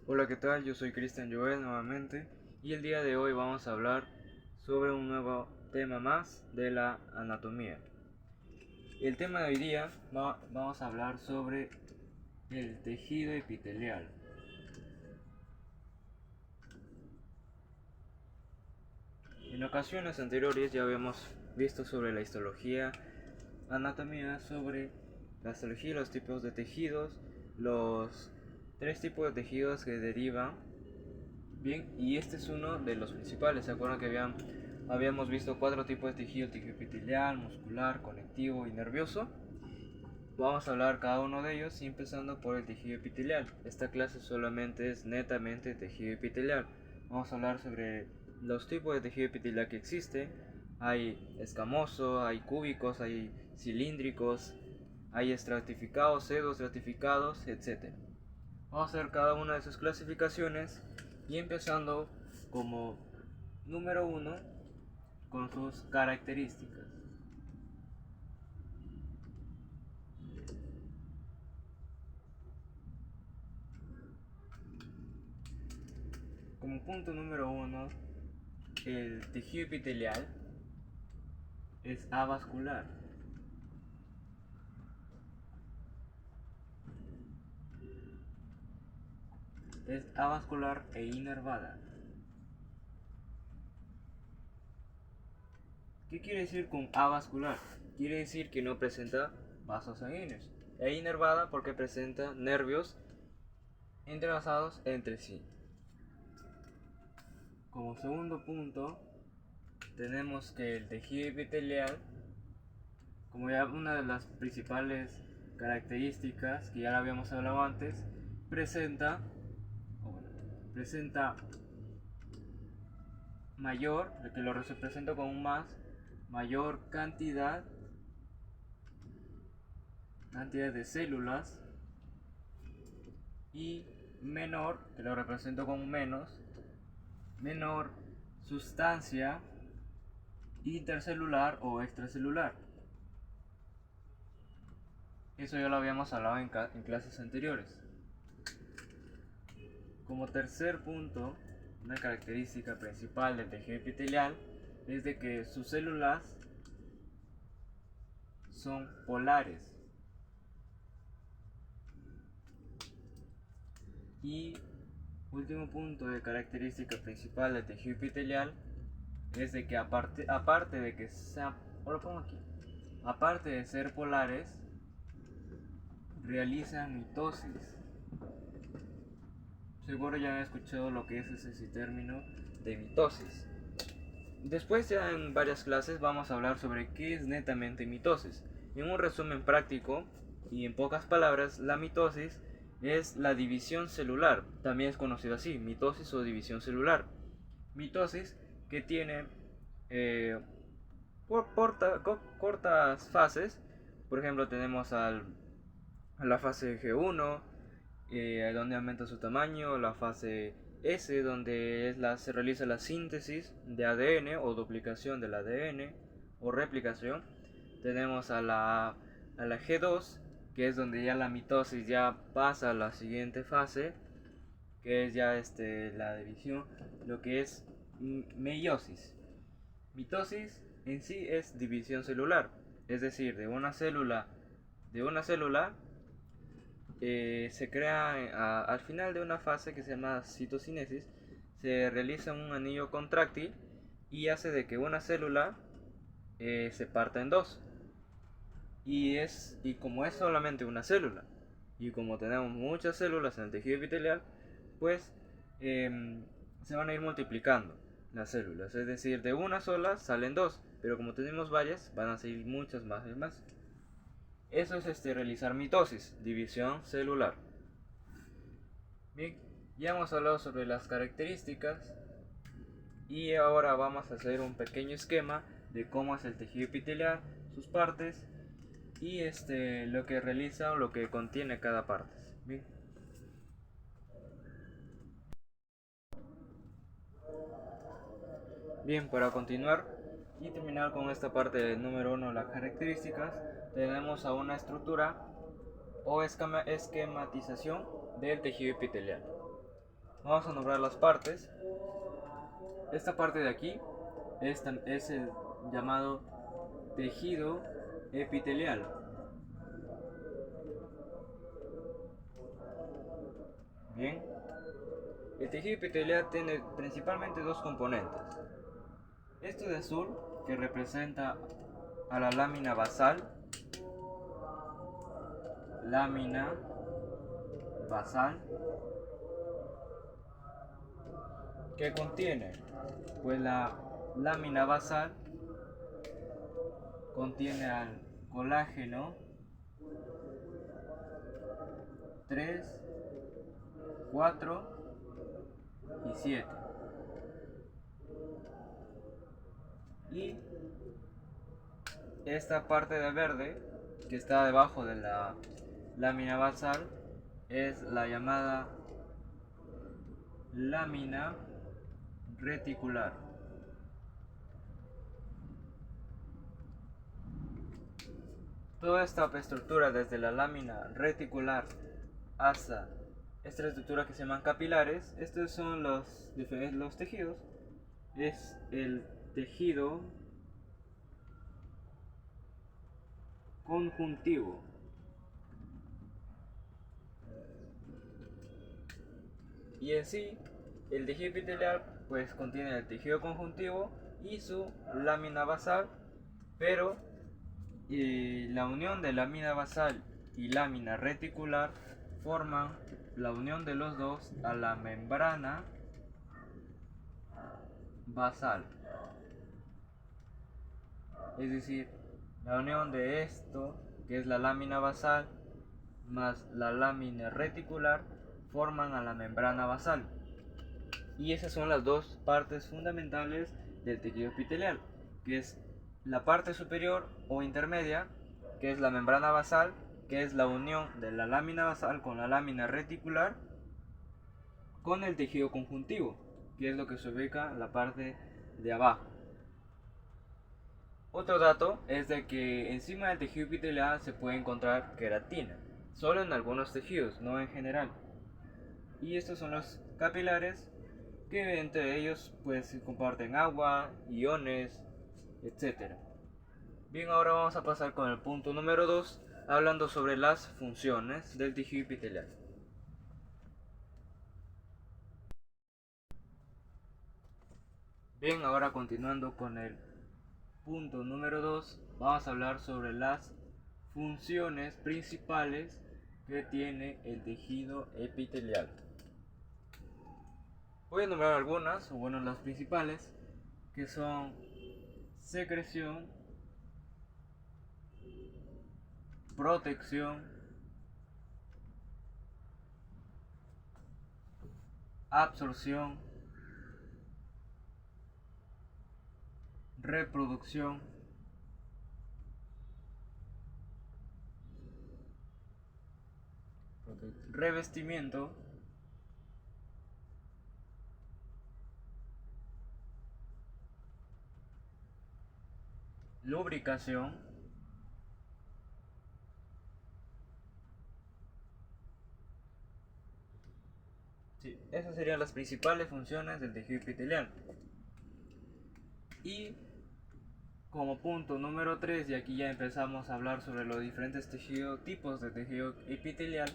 Hola, ¿qué tal? Yo soy Cristian Joel nuevamente y el día de hoy vamos a hablar sobre un nuevo tema más de la anatomía. El tema de hoy día vamos a hablar sobre el tejido epitelial. En ocasiones anteriores ya habíamos visto sobre la histología, anatomía, sobre la histología y los tipos de tejidos, los tres tipos de tejidos que derivan. Bien, y este es uno de los principales. ¿Se acuerdan que habíamos visto cuatro tipos de tejido: tejido epitelial, muscular, conectivo y nervioso? Vamos a hablar cada uno de ellos y empezando por el tejido epitelial. Esta clase solamente es netamente tejido epitelial. Vamos a hablar sobre los tipos de tejido epitelial que existe. Hay escamoso, hay cúbicos, hay cilíndricos, hay estratificados, pseudoestratificados, etc. Vamos a ver cada una de sus clasificaciones y empezando como número uno con sus características. Como punto número uno, el tejido epitelial es avascular. Es avascular e inervada. ¿Qué quiere decir con avascular? Quiere decir que no presenta vasos sanguíneos. E inervada porque presenta nervios entrelazados entre sí. Como segundo punto, tenemos que el tejido epitelial, como ya una de las principales características que ya la habíamos hablado antes, presenta, presenta mayor, que lo represento con un más, mayor cantidad de células, y menor, que lo represento con un menos, menor sustancia intercelular o extracelular. Eso ya lo habíamos hablado en clases anteriores. Como tercer punto, una característica principal del tejido epitelial es de que sus células son polares. Y último punto de característica principal del tejido epitelial es de que aparte de que lo pongo aquí, aparte de ser polares, realizan mitosis. Seguro ya han escuchado lo que es ese término de mitosis. Después ya en varias clases vamos a hablar sobre qué es netamente mitosis. En un resumen práctico y en pocas palabras, la mitosis es la división celular. También es conocido así, mitosis o división celular. Mitosis que tiene cortas fases. Por ejemplo, tenemos a la fase G1, donde aumenta su tamaño; la fase S, donde se realiza la síntesis de ADN o duplicación del ADN o replicación. Tenemos a la G2, que es donde ya la mitosis ya pasa a la siguiente fase, que es ya la división, lo que es meiosis. Mitosis en sí es división celular, es decir, de una célula se crea al final de una fase que se llama citocinesis. Se realiza un anillo contráctil y hace de que una célula se parta en dos. Y como es solamente una célula, y como tenemos muchas células en el tejido epitelial, pues se van a ir multiplicando las células. Es decir, de una sola salen dos, pero como tenemos varias, van a salir muchas más y más. Eso es realizar mitosis, división celular. Bien, ya hemos hablado sobre las características y ahora vamos a hacer un pequeño esquema de cómo es el tejido epitelial, sus partes y lo que realiza o lo que contiene cada parte. Bien. Bien, para continuar y terminar con esta parte del número uno, las características, tenemos a una estructura o esquematización del tejido epitelial. Vamos a nombrar las partes. Esta parte de aquí es el llamado tejido epitelial. Bien, el tejido epitelial tiene principalmente dos componentes. Esto de azul, que representa a la lámina basal, que contiene, pues la lámina basal contiene al colágeno 3, 4 y 7. Y esta parte de verde que está debajo de la lámina basal es la llamada lámina reticular. Toda esta estructura, desde la lámina reticular hasta esta estructura que se llaman capilares, estos son los tejidos. Es el tejido conjuntivo. Y en sí, el tejido epitelial pues contiene el tejido conjuntivo y su lámina basal, pero la unión de lámina basal y lámina reticular forman la unión de los dos a la membrana basal. Es decir, la unión de esto, que es la lámina basal, más la lámina reticular, forman a la membrana basal. Y esas son las dos partes fundamentales del tejido epitelial, que es la parte superior o intermedia, que es la membrana basal, que es la unión de la lámina basal con la lámina reticular, con el tejido conjuntivo, que es lo que se ubica en la parte de abajo. Otro dato es de que encima del tejido epitelial se puede encontrar queratina, solo en algunos tejidos, no en general. Y estos son los capilares, que entre ellos pues comparten agua, iones, etc. Bien, ahora vamos a pasar con el punto número 2, hablando sobre las funciones del tejido epitelial. Bien, ahora continuando con el punto número 2, vamos a hablar sobre las funciones principales que tiene el tejido epitelial. Voy a nombrar algunas, o bueno, las principales, que son secreción, protección, absorción, reproducción, revestimiento, lubricación, sí, esas serían las principales funciones del tejido epitelial. Y como punto número 3, y aquí ya empezamos a hablar sobre los diferentes tipos de tejido epitelial,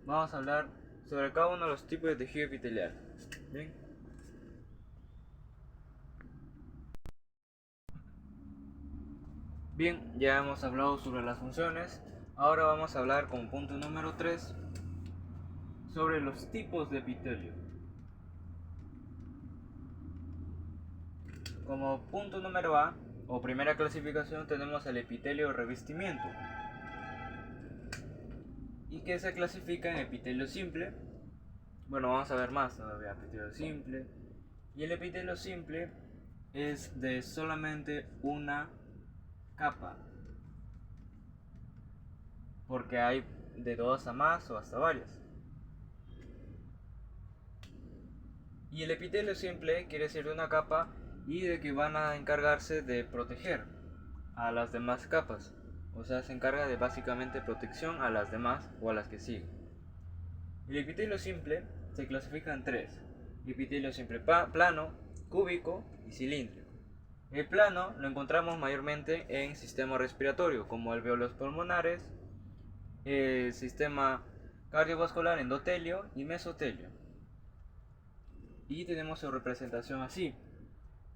vamos a hablar sobre cada uno de los tipos de tejido epitelial. Bien. Bien, ya hemos hablado sobre las funciones. Ahora vamos a hablar como punto número 3 sobre los tipos de epitelio. Como punto número A, o primera clasificación, tenemos el epitelio revestimiento, y que se clasifica en epitelio simple. Bueno, vamos a ver más todavía. Epitelio simple. Y el epitelio simple es de solamente una capa, porque hay de 2 a más o hasta varias. Y el epitelio simple quiere decir de una capa y de que van a encargarse de proteger a las demás capas. O sea, se encarga de básicamente protección a las demás o a las que siguen. El epitelio simple se clasifica en tres: epitelio simple plano, cúbico y cilíndrico. El plano lo encontramos mayormente en sistema respiratorio, como alvéolos pulmonares, el sistema cardiovascular, endotelio y mesotelio. Y tenemos su representación así,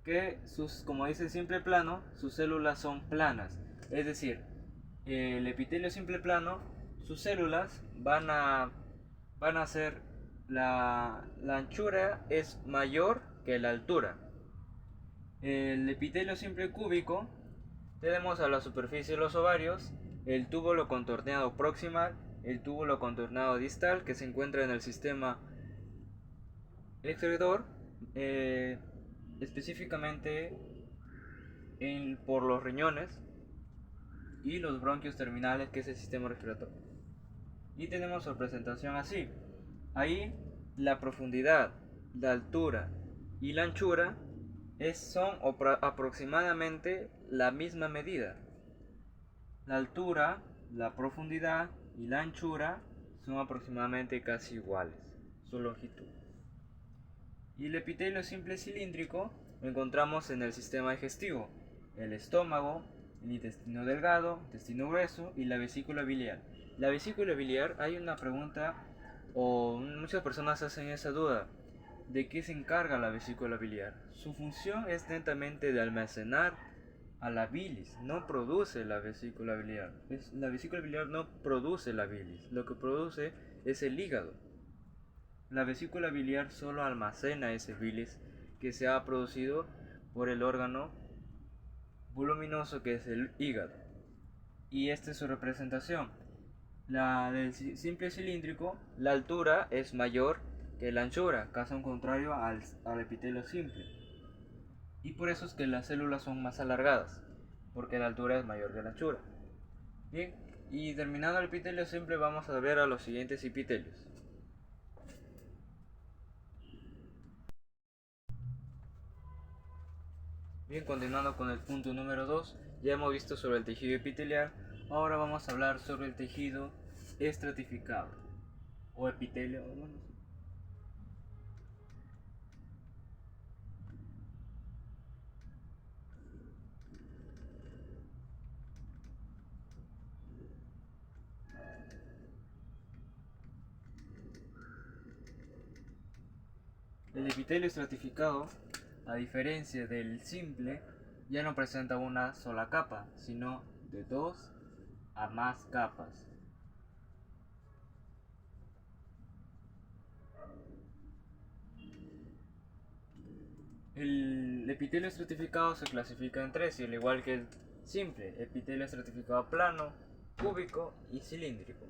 que como dice el simple plano, sus células son planas. Es decir, el epitelio simple plano, sus células van a ser, la anchura es mayor que la altura. El epitelio simple cúbico, tenemos a la superficie de los ovarios el túbulo contorneado proximal, el túbulo contorneado distal, que se encuentra en el sistema excretor, específicamente por los riñones, y los bronquios terminales, que es el sistema respiratorio. Y tenemos su presentación así. Ahí la profundidad, la altura y la anchura son aproximadamente la misma medida. La altura, la profundidad y la anchura son aproximadamente casi iguales, su longitud. Y el epitelio simple cilíndrico lo encontramos en el sistema digestivo, el estómago, el intestino delgado, intestino grueso y la vesícula biliar. La vesícula biliar, hay una pregunta, o muchas personas hacen esa duda: ¿de qué se encarga la vesícula biliar? Su función es netamente de almacenar a la bilis, no produce la vesícula biliar. La vesícula biliar no produce la bilis, lo que produce es el hígado. La vesícula biliar solo almacena ese bilis que se ha producido por el órgano voluminoso que es el hígado. Y esta es su representación. La del simple cilíndrico, la altura es mayor que la anchura, caso contrario al epitelio simple. Y por eso es que las células son más alargadas, porque la altura es mayor que la anchura. Bien, y terminado el epitelio simple, vamos a ver a los siguientes epitelios. Bien, continuando con el punto número 2, ya hemos visto sobre el tejido epitelial. Ahora vamos a hablar sobre el tejido estratificado o epitelio. El epitelio estratificado, a diferencia del simple, ya no presenta una sola capa, sino de 2 a más capas. El epitelio estratificado se clasifica en tres, y al igual que el simple: epitelio estratificado plano, cúbico y cilíndrico.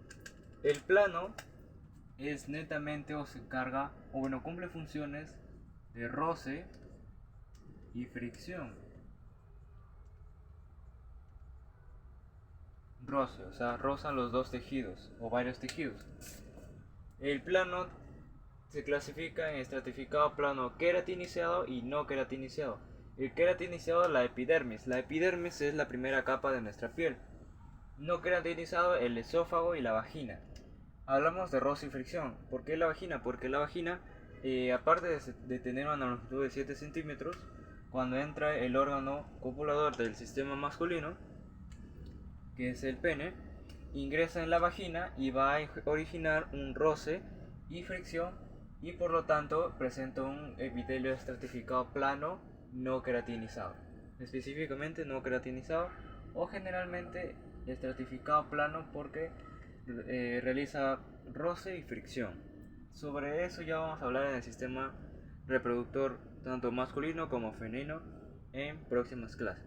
El plano es netamente, o se encarga, o bueno, cumple funciones de roce y fricción. Roce, o sea, rozan los dos tejidos o varios tejidos. El plano se clasifica en estratificado plano queratinizado y no queratinizado. El queratinizado, la epidermis. La epidermis es la primera capa de nuestra piel. No queratinizado, el esófago y la vagina. Hablamos de roce y fricción. ¿Por qué la vagina? Porque la vagina, aparte de tener una longitud de 7 centímetros, cuando entra el órgano copulador del sistema masculino, que es el pene, ingresa en la vagina y va a originar un roce y fricción, y por lo tanto presenta un epitelio estratificado plano no queratinizado. Específicamente no queratinizado, o generalmente estratificado plano, porque realiza roce y fricción. Sobre eso ya vamos a hablar en el sistema reproductor tanto masculino como femenino en próximas clases.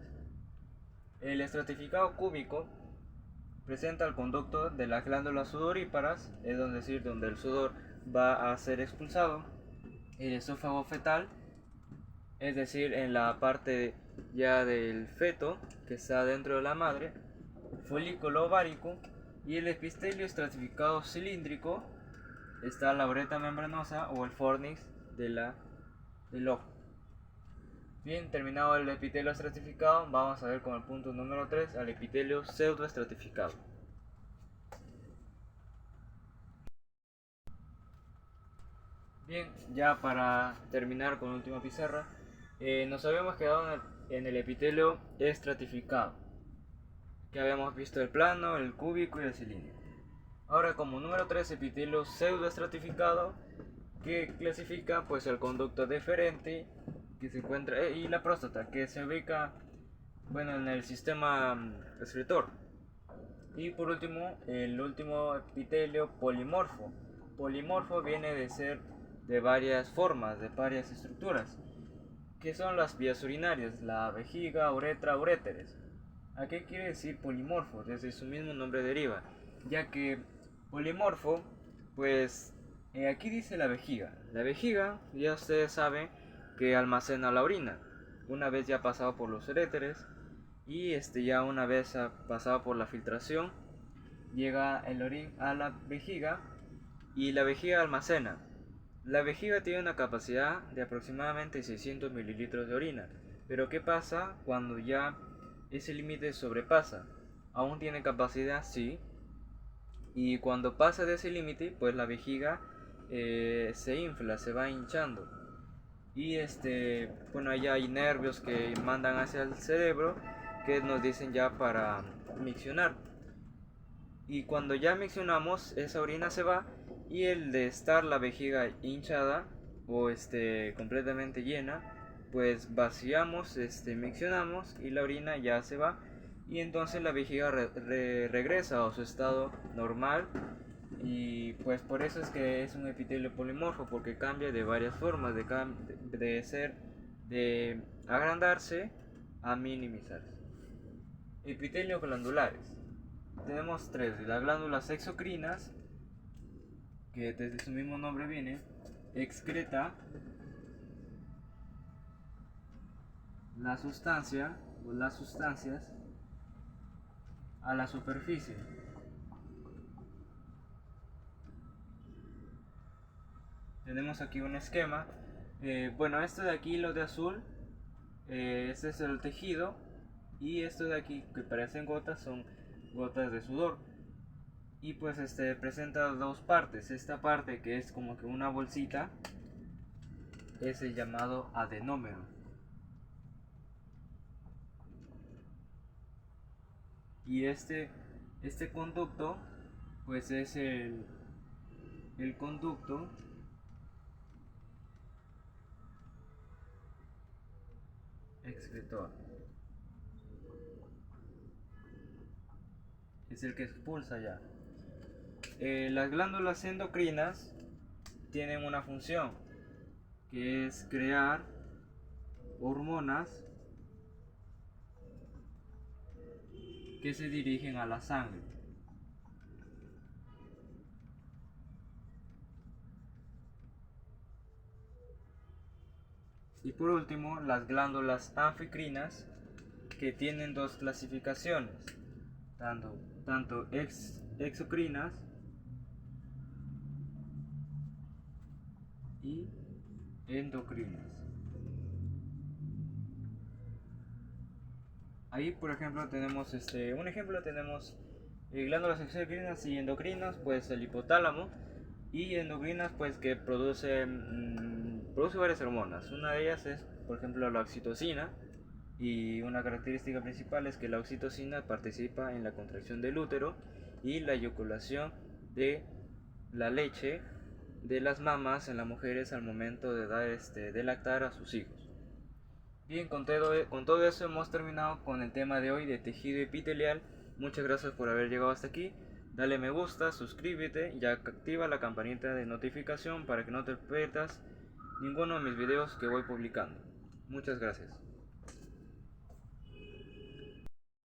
El estratificado cúbico presenta el conducto de las glándulas sudoríparas, es decir, donde el sudor va a ser expulsado. El esófago fetal, es decir, en la parte ya del feto que está dentro de la madre. Folículo ovárico. Y el epitelio estratificado cilíndrico, está la uretra membranosa o el fornix del ojo. Bien, terminado el epitelio estratificado, vamos a ver con el punto número 3 al epitelio pseudoestratificado. Bien, ya para terminar con la última pizarra, nos habíamos quedado en el epitelio estratificado, que habíamos visto el plano, el cúbico y el cilíndrico. Ahora, como número 3, epitelio pseudoestratificado, que clasifica pues el conducto deferente que se encuentra y la próstata, que se ubica bueno en el sistema excretor. Y por último, el último epitelio polimorfo. Polimorfo viene de ser de varias formas, de varias estructuras, que son las vías urinarias, la vejiga, uretra, uréteres. ¿A qué quiere decir polimorfo? Desde su mismo nombre deriva, ya que polimorfo, pues aquí dice la vejiga. La vejiga, ya ustedes saben que almacena la orina, una vez ya pasado por los uréteres y ya una vez pasado por la filtración, llega el orín a la vejiga y la vejiga almacena. La vejiga tiene una capacidad de aproximadamente 600 mililitros de orina, pero ¿qué pasa cuando ya ese límite sobrepasa? ¿Aún tiene capacidad? Sí. Y cuando pasa de ese límite, pues la vejiga se infla, se va hinchando. Y bueno, allá hay nervios que mandan hacia el cerebro que nos dicen ya para miccionar. Y cuando ya miccionamos, esa orina se va y el de estar la vejiga hinchada o completamente llena, pues vaciamos, miccionamos y la orina ya se va y entonces la vejiga regresa a su estado normal y pues por eso es que es un epitelio polimorfo porque cambia de varias formas, de ser, de agrandarse a minimizarse. Epitelios glandulares. Tenemos tres, las glándulas exocrinas, que desde su mismo nombre viene, excreta la sustancia o las sustancias a la superficie. Tenemos aquí un esquema. Bueno, esto de aquí, lo de azul, este es el tejido. Y esto de aquí, que parecen gotas, son gotas de sudor. Y pues presenta dos partes. Esta parte que es como que una bolsita es el llamado adenómero. Y este conducto pues es el conducto excretor. Es el que expulsa ya. Las glándulas endocrinas tienen una función que es crear hormonas que se dirigen a la sangre. Y por último, las glándulas anficrinas, que tienen dos clasificaciones, tanto exocrinas y endocrinas. Ahí por ejemplo tenemos un ejemplo tenemos glándulas exocrinas y endocrinas, pues el hipotálamo, y endocrinas pues que produce varias hormonas. Una de ellas es por ejemplo la oxitocina, y una característica principal es que la oxitocina participa en la contracción del útero y la eyaculación de la leche de las mamas en las mujeres al momento de dar de lactar a sus hijos. Bien, con todo eso hemos terminado con el tema de hoy de tejido epitelial. Muchas gracias por haber llegado hasta aquí. Dale me gusta, suscríbete y activa la campanita de notificación para que no te pierdas ninguno de mis videos que voy publicando. Muchas gracias.